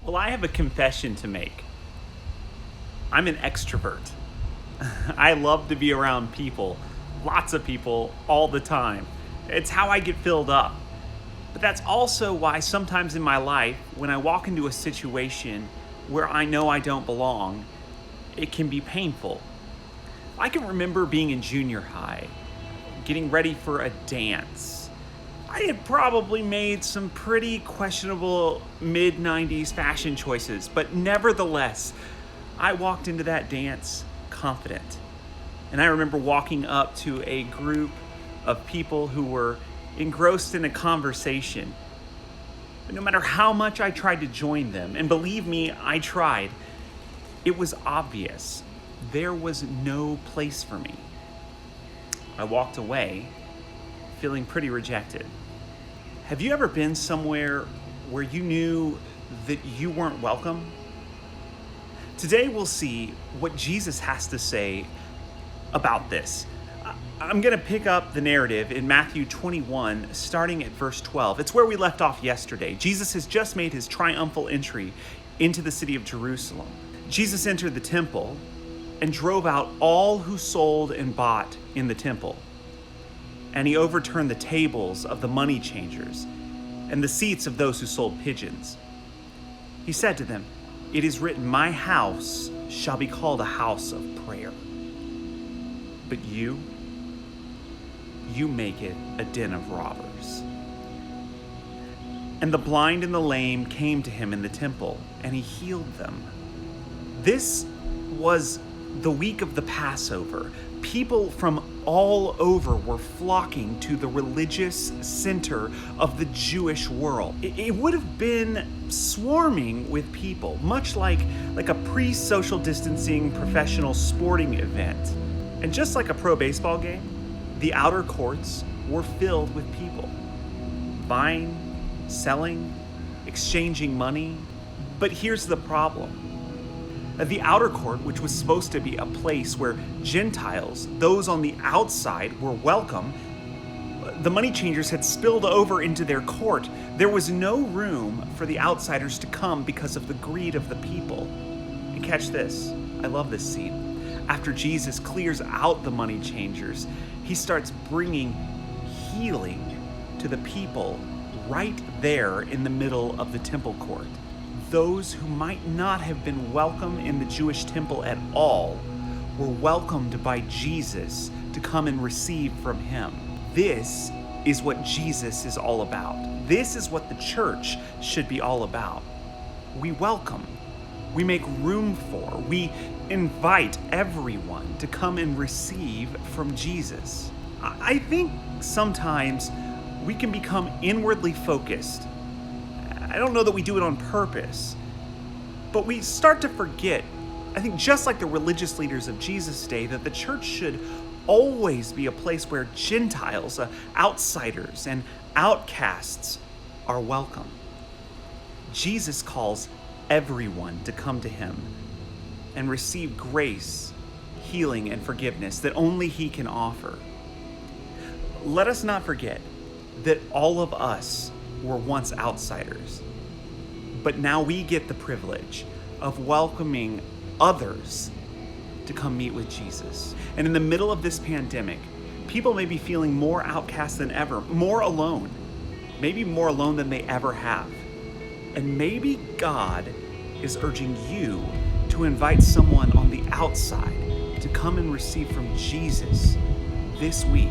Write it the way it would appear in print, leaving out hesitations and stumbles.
Well, I have a confession to make. I'm an extrovert. I love to be around people, lots of people, all the time. It's how I get filled up. But that's also why sometimes in my life, when I walk into a situation where I know I don't belong, it can be painful. I can remember being in junior high, getting ready for a dance. I had probably made some pretty questionable mid-90s fashion choices, but nevertheless, I walked into that dance confident. And I remember walking up to a group of people who were engrossed in a conversation. But no matter how much I tried to join them, and believe me, I tried, it was obvious there was no place for me. I walked away feeling pretty rejected. Have you ever been somewhere where you knew that you weren't welcome? Today we'll see what Jesus has to say about this. I'm going to pick up the narrative in Matthew 21, starting at verse 12. It's where we left off yesterday. Jesus has just made his triumphal entry into the city of Jerusalem. Jesus entered the temple and drove out all who sold and bought in the temple. And he overturned the tables of the money changers and the seats of those who sold pigeons. He said to them, "It is written, 'My house shall be called a house of prayer.' But you make it a den of robbers." And the blind and the lame came to him in the temple, and he healed them. This was the week of the Passover. People from all over were flocking to the religious center of the Jewish world. It would have been swarming with people, much like a pre-social distancing professional sporting event. And just like a pro baseball game, the outer courts were filled with people, buying, selling, exchanging money. But here's the problem. The outer court, which was supposed to be a place where Gentiles, those on the outside, were welcome, the money changers had spilled over into their court. There was no room for the outsiders to come because of the greed of the people. And catch this, I love this scene. After Jesus clears out the money changers, he starts bringing healing to the people right there in the middle of the temple court. Those who might not have been welcome in the Jewish temple at all were welcomed by Jesus to come and receive from him. This is what Jesus is all about. This is what the church should be all about. We welcome. We make room for. We invite everyone to come and receive from Jesus. I think sometimes we can become inwardly focused. I don't know that we do it on purpose, but we start to forget, I think just like the religious leaders of Jesus' day, that the church should always be a place where Gentiles, outsiders, and outcasts are welcome. Jesus calls everyone to come to him and receive grace, healing, and forgiveness that only he can offer. Let us not forget that all of us were once outsiders, but now we get the privilege of welcoming others to come meet with Jesus. And in the middle of this pandemic, people may be feeling more outcast than ever, more alone, maybe more alone than they ever have. And maybe God is urging you to invite someone on the outside to come and receive from Jesus this week